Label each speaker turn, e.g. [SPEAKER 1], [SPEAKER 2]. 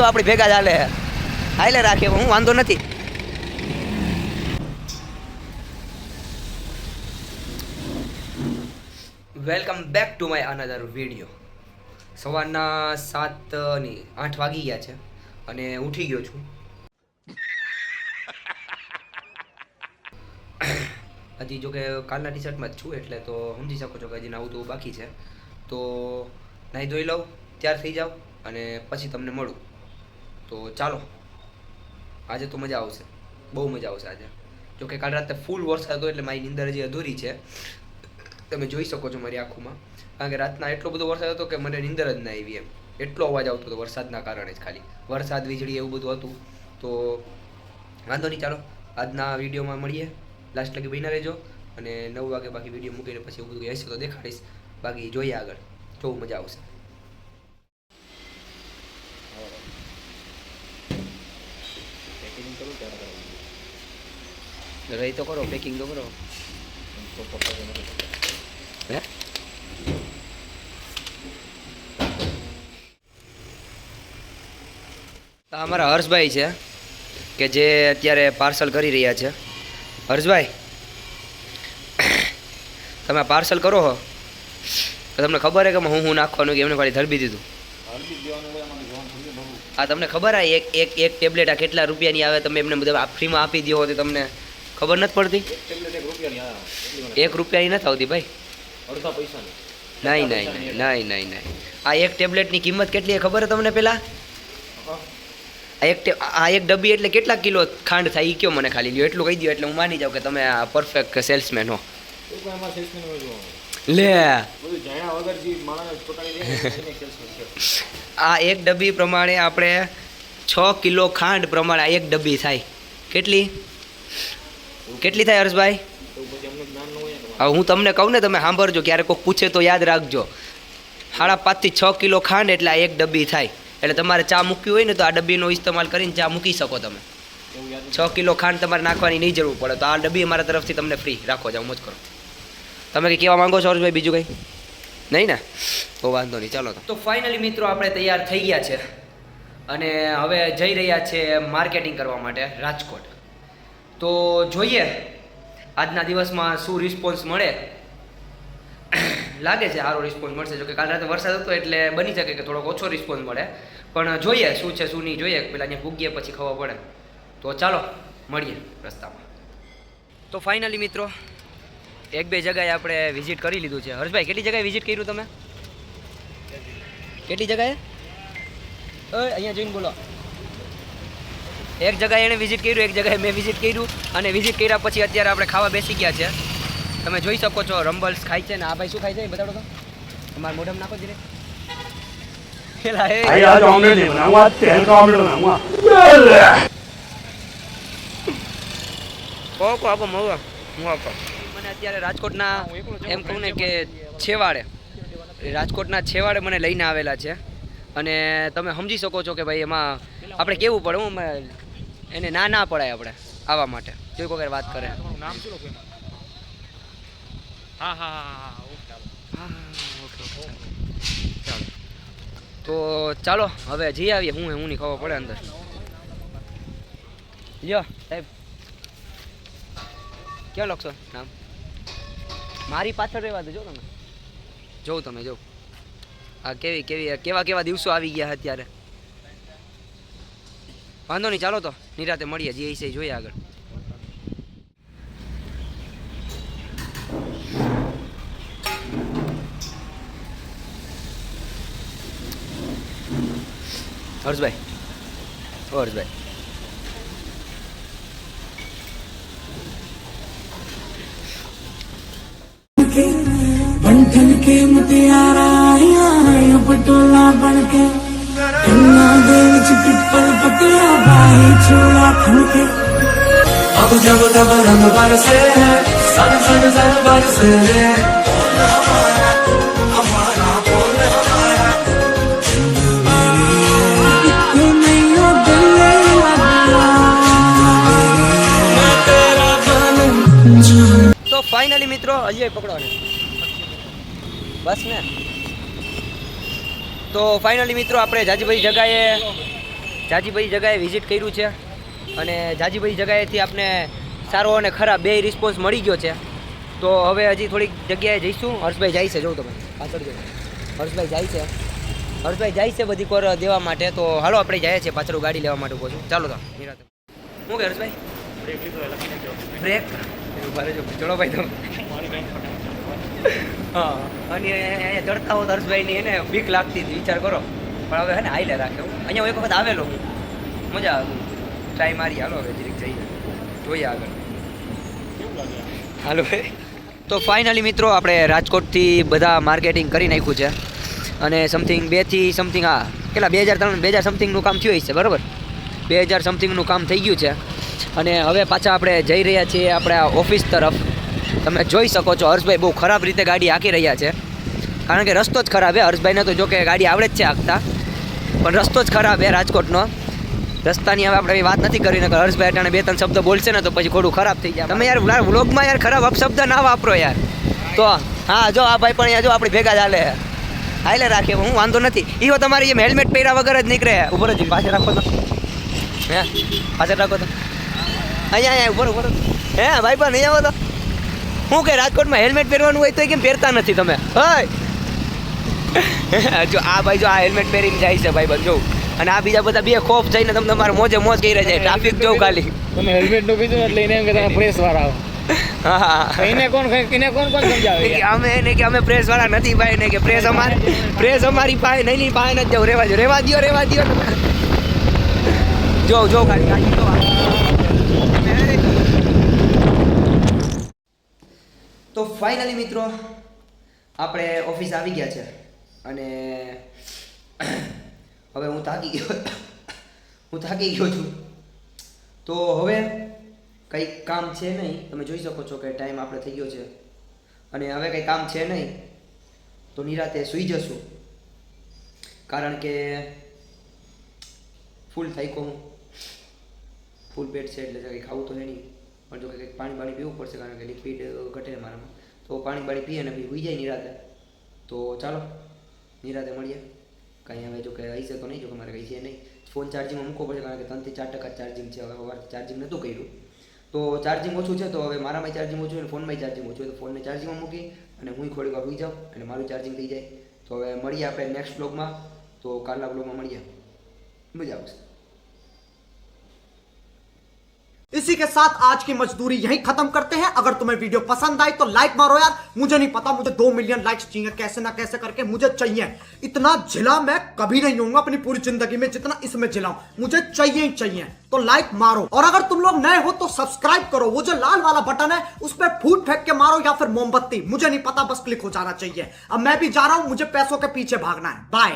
[SPEAKER 1] આપણી ભેગા ચાલે હાલે રાખે હું વાંધો નથી. Welcome back to my another video. સવારના 8 વાગી ગયા છે અને ઉઠી ગયો છું. હજી જો કે કાલના ટી શર્ટમાં જ છું એટલે તો સમજી શકો છો કે હજી નાવું તો બાકી છે. તો નાહી ધોઈ લઉં, તૈયાર થઈ જાઉં અને પછી તમને મળું. તો ચાલો, આજે તો મજા આવશે, બહુ મજા આવશે આજે. જો કે કાલ રાતે ફૂલ વરસાદ હતો એટલે મારી નીંદર હજી અધૂરી છે. તમે જોઈ શકો છો મારી આંખોમાં, કારણ કે રાતના એટલો બધો વરસાદ હતો કે મને નીંદર જ ના આવી. એમ એટલો અવાજ આવતો હતો વરસાદના કારણે જ, ખાલી વરસાદ વીજળી એવું બધું હતું. તો વાંધો નહીં, ચાલો આજના વિડીયોમાં મળીએ. લાસ્ટ લગી બહીના રહેજો અને 9 વાગે બાકી વિડીયો મૂકીને પછી એવું બધું હશે તો દેખાડીશ. બાકી જોઈએ આગળ, જોવું મજા આવશે. રહી તો કરો, પેકિંગ તો કરો. હે અમારા હર્ષભાઈ છે કે જે અત્યારે પાર્સલ કરી રહ્યા છે. હર્ષભાઈ, તમે પાર્સલ કરો હો તો તમને ખબર છે કે હું નાખવાનું કે એમને ખાલી ધરબી દીધું? હા, તમને ખબર આ એક ટેબ્લેટ આ કેટલા રૂપિયાની આવે? તમે એમને બધા ફ્રીમાં આપી દો તો તમને ખબર નથી પડતી? 1 રૂપિયાની નથી આવતી ભાઈ,
[SPEAKER 2] અડધા પૈસાની.
[SPEAKER 1] નહીં. આ એક ટેબ્લેટની કિંમત કેટલી છે ખબર છે તમને? પહેલાં આ એક ડબ્બી એટલે કેટલા કિલો ખાંડ થાય એ કયો મને ખાલી લ્યો, એટલું કહી દો એટલે હું માની જાઉં કે તમે આ પરફેક્ટ સેલ્સમેન હો. લે આ એક ડબ્બી પ્રમાણે આપણે 6 કિલો ખાંડ પ્રમાણે આ એક ડબ્બી થાય. કેટલી થાય હર્ષભાઈ? હવે હું તમને કહું ને, તમે સાંભળજો, ક્યારેક કોઈ પૂછે તો યાદ રાખજો. 5.5 થી 6 કિલો ખાંડ એટલે આ એક ડબ્બી થાય. એટલે તમારે ચા મૂકવી હોય ને તો આ ડબ્બીનો ઇસ્તેમાલ કરીને ચા મૂકી શકો તમે. 6 કિલો ખાંડ તમારે નાખવાની નહીં જરૂર પડે. તો આ ડબ્બી અમારા તરફથી તમને ફ્રી રાખો, જાઓ મોજ કરો. તમે કંઈ કહેવા માંગો છો હર્ષભાઈ? બીજું કંઈ નહીં ને? તો વાંધો નહીં, ચાલો. તો ફાઇનલી મિત્રો આપણે તૈયાર થઈ ગયા છે અને હવે જઈ રહ્યા છે માર્કેટિંગ કરવા માટે રાજકોટ. તો જોઈએ આજના દિવસમાં શું રિસ્પોન્સ મળે. લાગે છે સારો રિસ્પોન્સ મળશે. જો કે કાલ રાતે વરસાદ હતો એટલે બની શકે કે થોડોક ઓછો રિસ્પોન્સ મળે, પણ જોઈએ શું છે શું નહીં, જોઈએ પેલા અહીંયા ભૂગીએ પછી ખબર પડે. તો ચાલો મળીએ રસ્તામાં. તો ફાઇનલી મિત્રો 1-2 જગ્યાએ આપણે વિઝિટ કરી લીધું છે. હર્ષભાઈ, કેટલી જગ્યાએ વિઝિટ કર્યું તમે? કેટલી જગ્યાએ? અહીંયા જોઈને બોલો. એક જગ્યાએ એણે વિઝિટ કર્યું, એક જગ્યાએ મેં વિઝિટ કર્યું અને વિઝિટ કર્યા પછી અત્યારે આપણે ખાવા બેસી ગયા છે. તમે જોઈ શકો છો રંબલ્સ ખાય છે ને આ ભાઈ શું ખાય છે એ બતાડો તો. તમારા મોઢામાં નાખો ધીરે. મને અત્યારે રાજકોટના એમ કહું ને કે રાજકોટના છેવાડે મને લઈને આવેલા છે અને તમે સમજી શકો છો કે ભાઈ એમાં આપણે કેવું પડે, હું એને ના પડાય આપણે આવવા માટે. જોઈ કોઈ વાત કરે.
[SPEAKER 2] નામ શું લખ્યું? હા, ઓકે.
[SPEAKER 1] ચાલો તો ચાલો હવે જઈ આવીએ. હું નહીં ખબર પડે અંદર. લ્યો સાહેબ, ક્યાં લખશો નામ? મારી પાછળ રહેવા દેજો તમે. જોઉં તમે જો આ કેવા દિવસો આવી ગયા અત્યારે. વાંધો નહીં, ચાલો તો નિરાતે મળીએ. જે છે જોઈએ આગળ. હર્ષભાઈ,
[SPEAKER 3] बंठन के मुतियारा पटोला बनके पिट्पल पतिया बाही छोड़ा खनके अब जब तब रंग बरसे सन सन सन बरसे हमारा बोल हमारा
[SPEAKER 1] તો ફાઇનલી મિત્રો હજી પકડો ને બસ ને. તો ફાઇનલી મિત્રો આપણે જાજીભાઈ જગાએ જાજી બધી જગાએ વિઝિટ કર્યું છે અને જાજી બધી જગાએથી આપણે સારો અને ખરાબ બે રિસ્પોન્સ મળી ગયો છે. તો હવે હજી થોડીક જગ્યાએ જઈશું. હર્ષભાઈ જાય છે, જોઉં તમે પાછળ જો હર્ષભાઈ જાય છે બધી કોર દેવા માટે. તો હાલો આપણે જઈએ છીએ પાછળ ગાડી લેવા માટે ઉભો છું. ચાલો તો નિરાતે શું કે હર્ષભાઈ
[SPEAKER 2] બ્રેક લીધો એટલે લખી નાખ્યો.
[SPEAKER 1] બ્રેક ઉભા રહેજો ચલો ભાઈ તમે.
[SPEAKER 2] મારી બેંક
[SPEAKER 1] હા અને અહીંયા ચડતા હો હર્ષભાઈની એને બીક લાગતી હતી, વિચાર કરો. પણ હવે હે ને હાઈલે રાખે. અહીંયા હું એક વખત આવેલો હું, મજા આવે. ટ્રાય મારી. હાલો હવે જરીક જઈએ, જોઈએ આગળ.
[SPEAKER 2] કેવું લાગે?
[SPEAKER 1] હાલો ભાઈ. તો ફાઇનલી મિત્રો આપણે રાજકોટથી બધા માર્કેટિંગ કરી નાખ્યું છે અને સમથિંગ 2 સમથિંગ હા કેટલા 2003 સમથિંગનું કામ થયું છે, બરાબર. 2000 સમથિંગનું કામ થઈ ગયું છે અને હવે પાછા આપણે જઈ રહ્યા છીએ આપણા ઓફિસ તરફ. તમે જોઈ શકો છો હર્ષભાઈ બહુ ખરાબ રીતે ગાડી હાંકી રહ્યા છે, કારણ કે રસ્તો જ ખરાબ છે. હર્ષભાઈને તો જો કે ગાડી આવડે જ છે હાંકતા, પણ રસ્તો જ ખરાબ છે રાજકોટનો. રસ્તાની હવે આપણે વાત નથી કરી ને હર્ષભાઈ અટાણે 2-3 શબ્દ બોલશે ને તો પછી થોડું ખરાબ થઈ જાય. તમે યાર વ્લોગમાં યાર ખરાબ અપશબ્દ ના વાપરો યાર. તો હા જો આ ભાઈ પણ અહીંયા જો આપણી ભેગા જ હાલે રાખે, હું વાંધો નથી. ઈવો તમારી જેમ હેલ્મેટ પહેર્યા વગર જ નીકળે. ઉપર જ પાછળ રાખો તો, હે પાછળ રાખો તો અહીંયા ઉપર હે ભાઈ પણ નહીં આવો તો શું કે રાજકોટમાં હેલ્મેટ પહેરવાનું હોય તો કેમ પહેરતા નથી તમે? જો આ ભાઈ જો આ હેલ્મેટ પહેરીને જાય છે ભાઈ બંધ જોઉં, અને આ બીજા બધા બે ખોફ થઈને તમે તમારે મોજે મોજ કરી રહ્યા છે. ટ્રાફિક જોઉં ખાલી.
[SPEAKER 2] તમે હેલ્મેટ નું કીધું એટલે એને એમ કે તમે પ્રેસ વાળા આવો.
[SPEAKER 1] હા
[SPEAKER 2] એને કોણ સમજાવે?
[SPEAKER 1] કે અમે એને કે અમે પ્રેસ વાળા નથી ભાઈ ને કે પ્રેસ અમારી પાસે નહીં પાસે નથી જવું. રેવા દો જો ખાલી ગાડી જો. તો ફાઇનલી મિત્રો આપણે ઓફિસ આવી ગયા છે અને હવે હું થાકી ગયો છું. તો હવે કંઈ કામ છે નહીં. તમે જોઈ શકો છો કે ટાઈમ આપણે થઈ ગયો છે અને હવે કંઈ કામ છે નહીં તો નિરાતે સૂઈ જશું, કારણ કે ફૂલ થાક્યો હું. ફૂલ પેટ છે એટલે કંઈ ખાવું તો છે નહીં, પણ જો કંઈક પાણી પીવું પડશે, કારણ કે લિક્વિડ ઘટે મારામાં. તો પાણી પીએ ને પછી સુઈ જાય નિરાતે. તો ચાલો નિરાતે મળીએ. કંઈ હવે જો કે હશે તો નહીં, જો કે મારે કંઈ છે નહીં. ફોન ચાર્જિંગમાં મૂકવો પડશે, કારણ કે 3 થી 4% ચાર્જિંગ છે. હવે સવારથી ચાર્જિંગ નહોતું કર્યું તો ચાર્જિંગ ઓછું છે. તો હવે મારામાં ચાર્જિંગ ઓછું અને ફોનમાં ચાર્જિંગ ઓછું હોય તો ફોનને ચાર્જિંગમાં મૂકી અને હું થોડીક વાર સુઈ જાઉં અને મારું ચાર્જિંગ થઈ જાય. તો હવે મળીએ આપણે નેક્સ્ટ બ્લોગમાં. તો કાલના બ્લોગમાં મળીએ, મજા આવશે.
[SPEAKER 4] इसी के साथ आज की मजदूरी यहीं खत्म करते हैं. अगर तुम्हें वीडियो पसंद आई तो लाइक मारो यार. मुझे नहीं पता, मुझे 2 मिलियन लाइक्स चाहिए, कैसे ना कैसे करके मुझे चाहिए. इतना झिला मैं कभी नहीं होऊंगा अपनी पूरी जिंदगी में जितना इसमें झिला हूं. मुझे चाहिए ही चाहिए. तो लाइक मारो, और अगर तुम लोग नए हो तो सब्सक्राइब करो. वो जो लाल वाला बटन है उस पर फूट फेंक के मारो या फिर मोमबत्ती, मुझे नहीं पता, बस क्लिक हो जाना चाहिए. अब मैं भी जा रहा हूं, मुझे पैसों के पीछे भागना है. बाय.